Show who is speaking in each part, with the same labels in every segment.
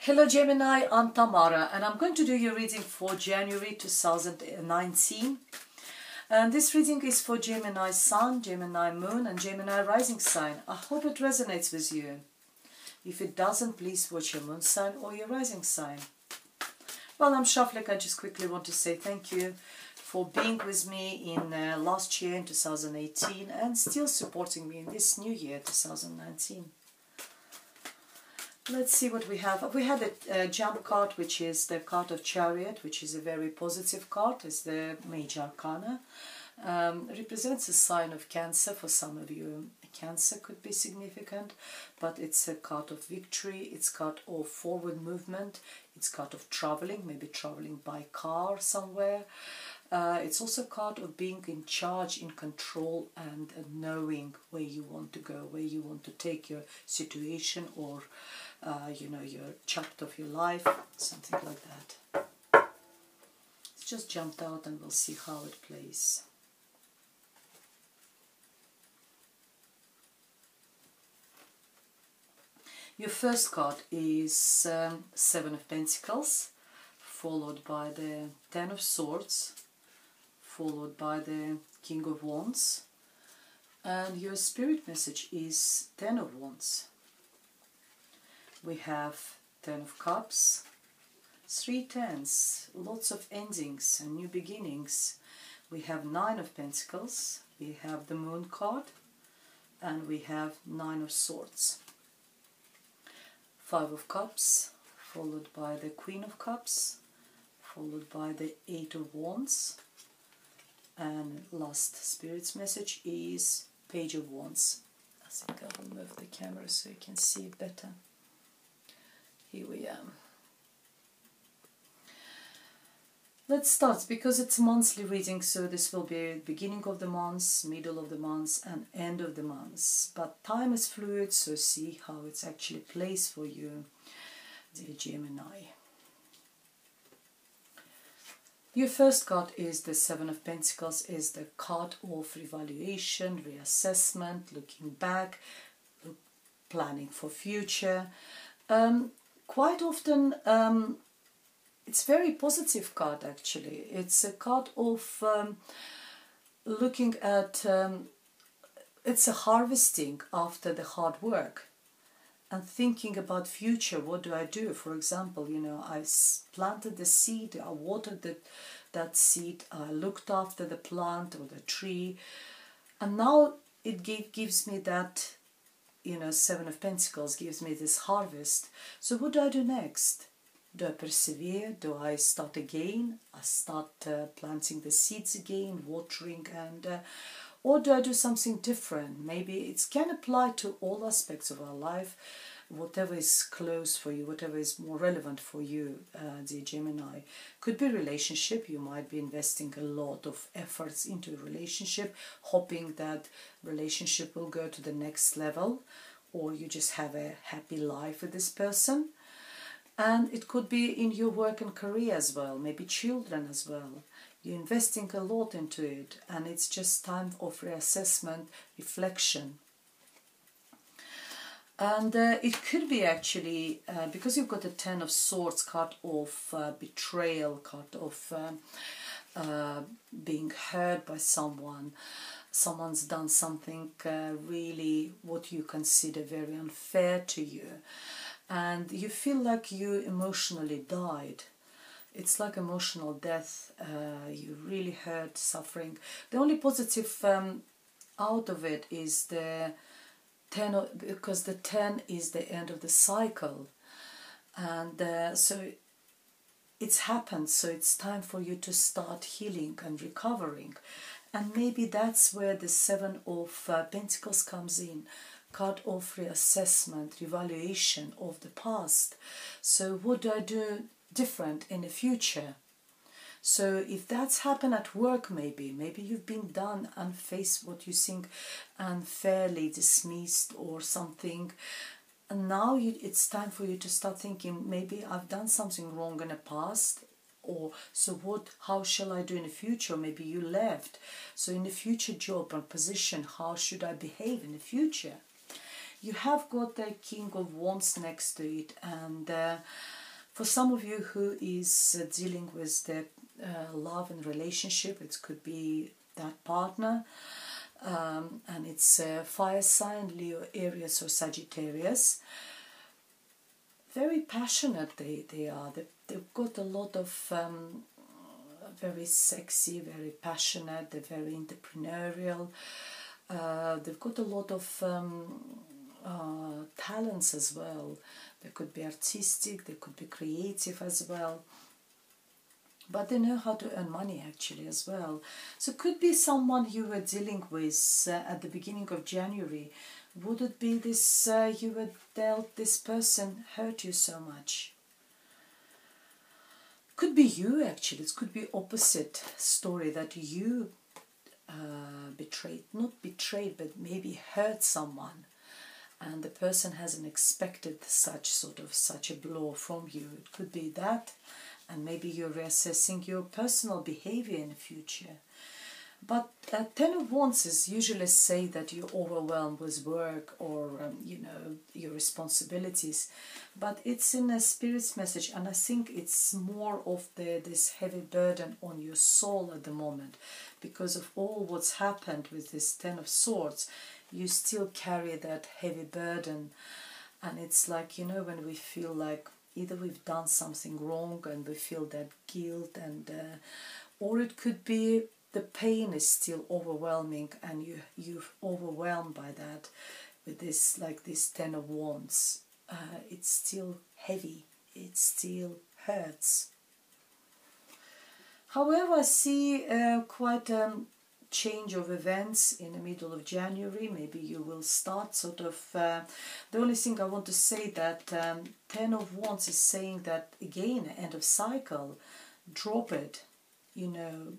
Speaker 1: Hello Gemini, I'm Tamara and I'm going to do your reading for January 2019. And this reading is for Gemini Sun, Gemini Moon and Gemini Rising sign. I hope it resonates with you. If it doesn't, please watch your moon sign or your rising sign. While I'm shuffling, I just quickly want to say thank you for being with me in last year in 2018 and still supporting me in this new year 2019. Let's see what we have. We had a jump card, which is the card of Chariot, which is a very positive card. It's the major arcana. Represents a sign of Cancer. For some of you, Cancer could be significant, but it's a card of victory. It's a card of forward movement. It's a card of traveling, maybe traveling by car somewhere. It's also a card of being in charge, in control, and knowing where you want to go, where you want to take your situation or your chapter of your life, something like that. It's just jumped out and we'll see how it plays. Your first card is Seven of Pentacles, followed by the Ten of Swords, followed by the King of Wands, and your spirit message is Ten of Wands. We have Ten of Cups, 3 tens, lots of endings and new beginnings. We have Nine of Pentacles, we have the Moon card, and we have Nine of Swords. 5 of Cups, followed by the Queen of Cups, followed by the Eight of Wands, and last spirit's message is Page of Wands. I think I will move the camera so you can see it better. Here we are. Let's start, because it's a monthly reading, so this will be beginning of the months, middle of the months and end of the months. But time is fluid, so see how it actually plays for you, dear Gemini. Your first card is the Seven of Pentacles, is the card of revaluation, reassessment, looking back, planning for future. Quite often it's very positive card actually. It's a card of looking at, it's a harvesting after the hard work and thinking about future. What do I do? For example, I planted the seed, I watered that seed, I looked after the plant or the tree, and now it gives me that, Seven of Pentacles gives me this harvest. So what do I do next? Do I persevere? Do I start again? I start planting the seeds again, watering, and or do I do something different? Maybe it can apply to all aspects of our life, whatever is close for you, whatever is more relevant for you, dear Gemini. Could be relationship. You might be investing a lot of efforts into a relationship, hoping that relationship will go to the next level, or you just have a happy life with this person. And it could be in your work and career as well, maybe children as well. You're investing a lot into it, and it's just time of reassessment, reflection. And it could be actually, because you've got a Ten of Swords, card of betrayal, card of being hurt by someone. Someone's done something really what you consider very unfair to you. And you feel like you emotionally died. It's like emotional death. You really hurt, suffering. The only positive out of it is the 10, because the 10 is the end of the cycle. And so it's happened, so it's time for you to start healing and recovering. And maybe that's where the Seven of Pentacles comes in. Card of reassessment, revaluation of the past. So what do I do different in the future? So if that's happened at work, maybe you've been done and faced what you think unfairly dismissed or something, and now it's time for you to start thinking, maybe I've done something wrong in the past, or so how shall I do in the future? Maybe you left, so in the future job and position, how should I behave in the future? You have got the King of Wands next to it, and For some of you who is dealing with the love and relationship, it could be that partner, and it's fire sign, Leo, Aries or Sagittarius. Very passionate they are. They've got a lot of very sexy, very passionate, they're very entrepreneurial. They've got a lot of talents as well. They could be artistic, they could be creative as well. But they know how to earn money actually as well. So it could be someone you were dealing with at the beginning of January. Would it be this you were dealt, this person hurt you so much? Could be you actually. It could be opposite story, that you betrayed, not betrayed, but maybe hurt someone, and the person hasn't expected such a blow from you. It could be that, and maybe you're reassessing your personal behavior in the future. But Ten of Wands is usually say that you're overwhelmed with work or you know, your responsibilities, but it's in a spirit's message, and I think it's more of this heavy burden on your soul at the moment because of all what's happened with this Ten of Swords. You still carry that heavy burden, and it's like, you know, when we feel like either we've done something wrong and we feel that guilt, and or it could be the pain is still overwhelming and you're overwhelmed by that with this, like this Ten of Wands. It's still heavy, it still hurts. However, I see quite a change of events in the middle of January. Maybe you will start sort of, the only thing I want to say that Ten of Wands is saying that again, end of cycle, drop it, you know,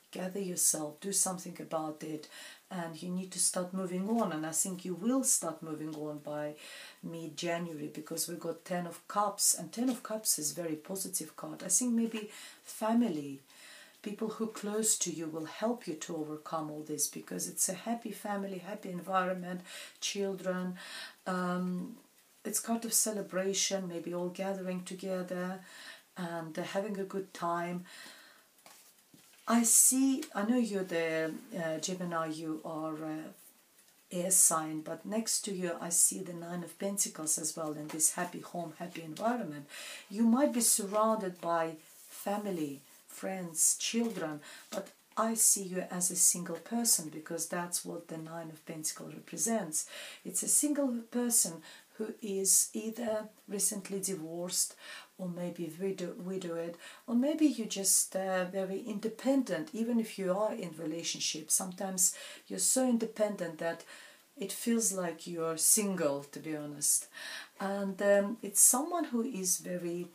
Speaker 1: gather yourself, do something about it, and you need to start moving on. And I think you will start moving on by mid-January, because we've got Ten of Cups, and Ten of Cups is a very positive card. I think maybe family, people who are close to you will help you to overcome all this, because it's a happy family, happy environment, children. It's card of celebration, maybe all gathering together and having a good time. I know you're the Gemini, you are air sign, but next to you I see the Nine of Pentacles as well, in this happy home, happy environment. You might be surrounded by family, friends, children, but I see you as a single person, because that's what the Nine of Pentacles represents. It's a single person who is either recently divorced, or maybe widowed, or maybe you're just very independent. Even if you are in relationship, sometimes you're so independent that it feels like you're single, to be honest. And it's someone who is very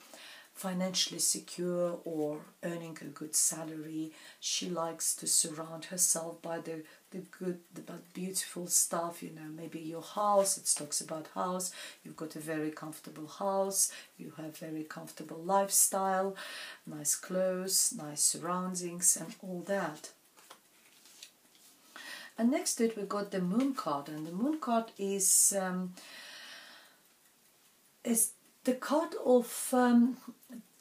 Speaker 1: financially secure or earning a good salary. She likes to surround herself by the good, the beautiful stuff, you know, maybe your house, it talks about house, you've got a very comfortable house, you have very comfortable lifestyle, nice clothes, nice surroundings and all that. And next to it we got the Moon card, and the Moon card is the card of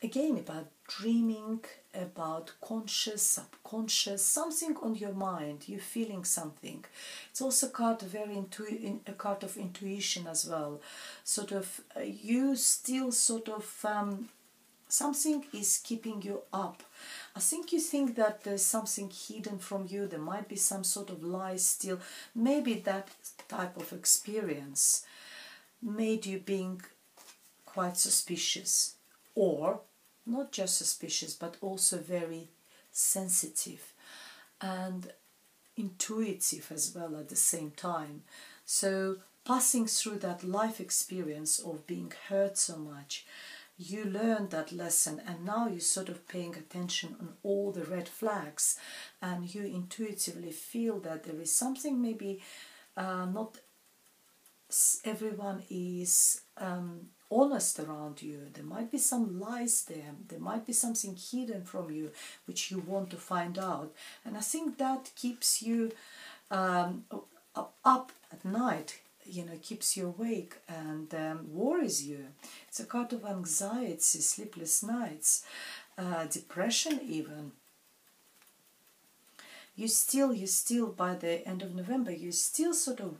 Speaker 1: again, about dreaming, about conscious, subconscious, something on your mind, you feeling something. It's also a card, a card of intuition as well. Sort of, you still sort of, something is keeping you up. I think you think that there's something hidden from you, there might be some sort of lie still. Maybe that type of experience made you being quite suspicious, or not just suspicious, but also very sensitive and intuitive as well at the same time. So passing through that life experience of being hurt so much, you learned that lesson, and now you're sort of paying attention on all the red flags, and you intuitively feel that there is something, maybe not everyone is honest around you. There might be some lies there. There might be something hidden from you which you want to find out. And I think that keeps you up at night, keeps you awake and worries you. It's a card of anxiety, sleepless nights, depression even. You still, by the end of November, you're still sort of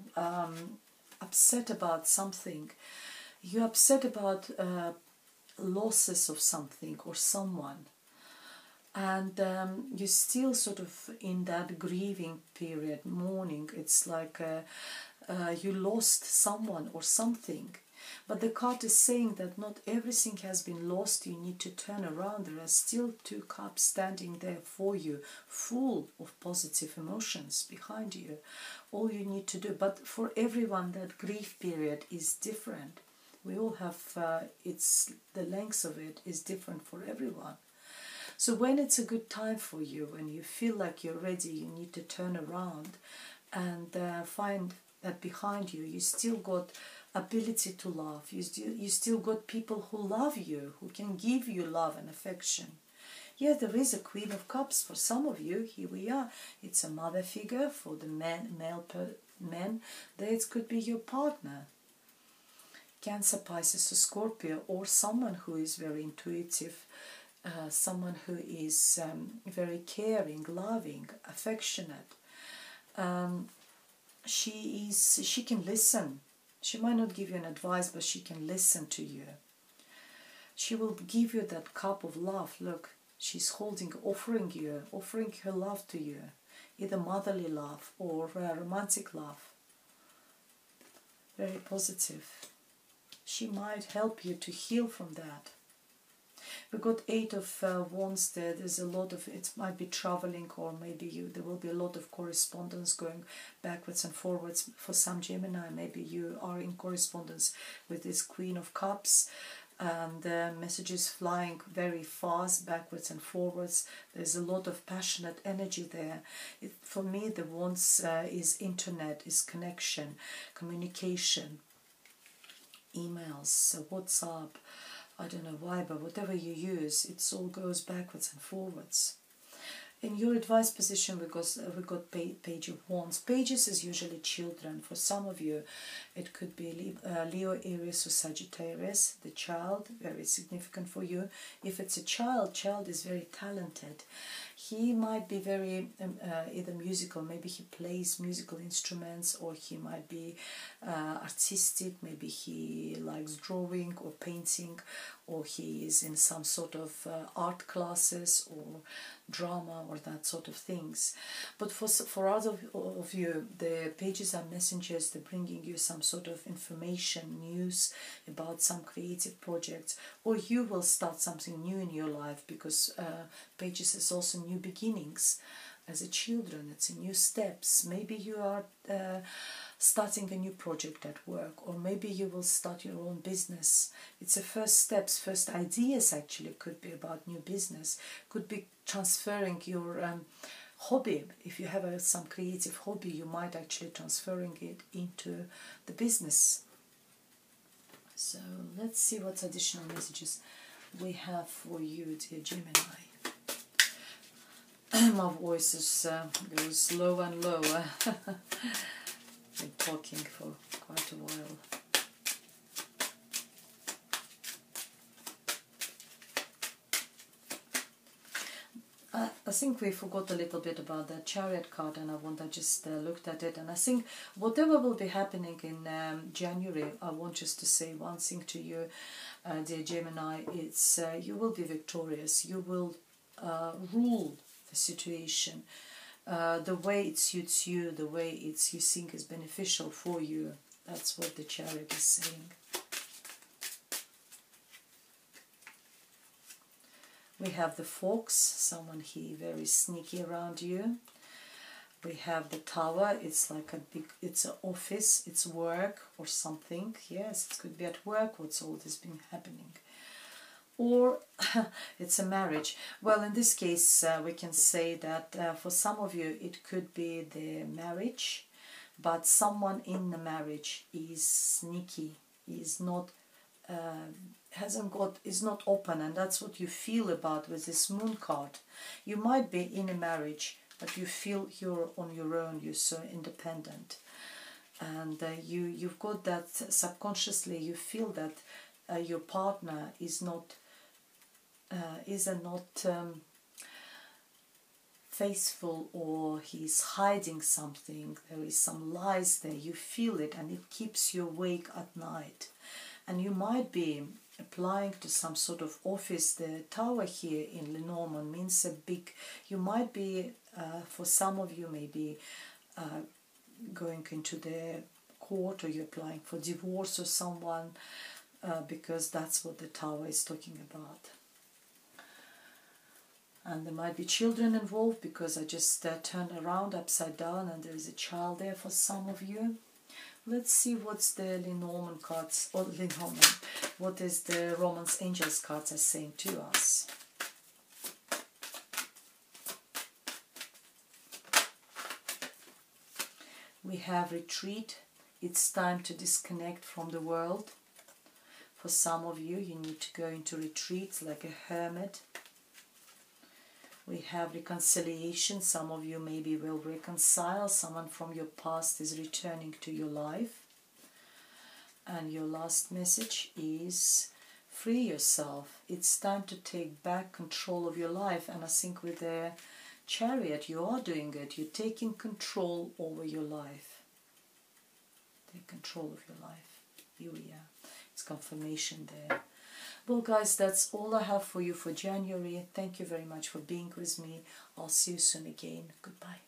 Speaker 1: upset about something. You're upset about losses of something or someone. And you're still sort of in that grieving period, mourning. It's like you lost someone or something. But the card is saying that not everything has been lost. You need to turn around. There are still 2 cups standing there for you, full of positive emotions behind you. All you need to do. But for everyone, that grief period is different. We all have, the length of it is different for everyone. So when it's a good time for you, when you feel like you're ready, you need to turn around and find that behind you, you still got ability to love. You still got people who love you, who can give you love and affection. Yeah, there is a Queen of Cups for some of you. Here we are. It's a mother figure for the men. There it could be your partner. Cancer, Pisces or Scorpio, or someone who is very intuitive, someone who is very caring, loving, affectionate. She can listen. She might not give you an advice, but she can listen to you. She will give you that cup of love. Look, she's offering her love to you, either motherly love or romantic love. Very positive. She might help you to heal from that. We got 8 of Wands there. There's a lot of, it might be traveling, or maybe there will be a lot of correspondence going backwards and forwards. For some Gemini, maybe you are in correspondence with this Queen of Cups, and messages flying very fast backwards and forwards. There's a lot of passionate energy there. For me, the Wands is internet, is connection, communication, emails, WhatsApp, I don't know why, but whatever you use, it all goes backwards and forwards. In your advice position, we got Page of Wands. Pages is usually children. For some of you, it could be Leo, Aries or Sagittarius. The child, very significant for you. If it's a child is very talented. He might be very either musical, maybe he plays musical instruments, or he might be artistic, maybe he likes drawing or painting, or he is in some sort of art classes or drama or that sort of things. But for other of you, the pages are messengers. They're bringing you some sort of information, news about some creative projects, or you will start something new in your life, because pages is also new beginnings. As a children, it's a new steps. Maybe you are starting a new project at work, or maybe you will start your own business. It's a first steps, first ideas actually. Could be about new business, could be transferring your hobby. If you have some creative hobby, you might actually transferring it into the business. So let's see what additional messages we have for you, dear Gemini. My voice is goes lower and lower. Been talking for quite a while. I think we forgot a little bit about the Chariot card, and I just looked at it, and I think whatever will be happening in January, I want just to say one thing to you, dear Gemini. It's you will be victorious. You will rule the situation the way it suits you, the way you think is beneficial for you. That's what the Chariot is saying. We have the Fox, someone he very sneaky around you. We have the Tower. It's like it's an office, it's work or something. Yes, it could be at work what's all this been happening. Or it's a marriage. Well, in this case, we can say that for some of you, it could be the marriage, but someone in the marriage is sneaky, is not is not open, and that's what you feel about with this Moon card. You might be in a marriage, but you feel you're on your own, you're so independent. and you've got that subconsciously. You feel that your partner is not faithful, or he's hiding something. There is some lies there. You feel it, and it keeps you awake at night. And you might be applying to some sort of office. The tower here in Lenormand means a big, you might be, for some of you, maybe going into the court, or you're applying for divorce or someone, because that's what the tower is talking about. And there might be children involved, because I just turned around upside down and there is a child there for some of you. Let's see what's the Lenormand cards, or Lenormand, what is the Romance Angels cards are saying to us. We have retreat. It's time to disconnect from the world. For some of you, you need to go into retreats like a hermit. We have reconciliation. Some of you maybe will reconcile. Someone from your past is returning to your life. And your last message is free yourself. It's time to take back control of your life. And I think with the Chariot, you are doing it. You're taking control over your life. Take control of your life. Here we are. It's confirmation there. Well, guys, that's all I have for you for January. Thank you very much for being with me. I'll see you soon again. Goodbye.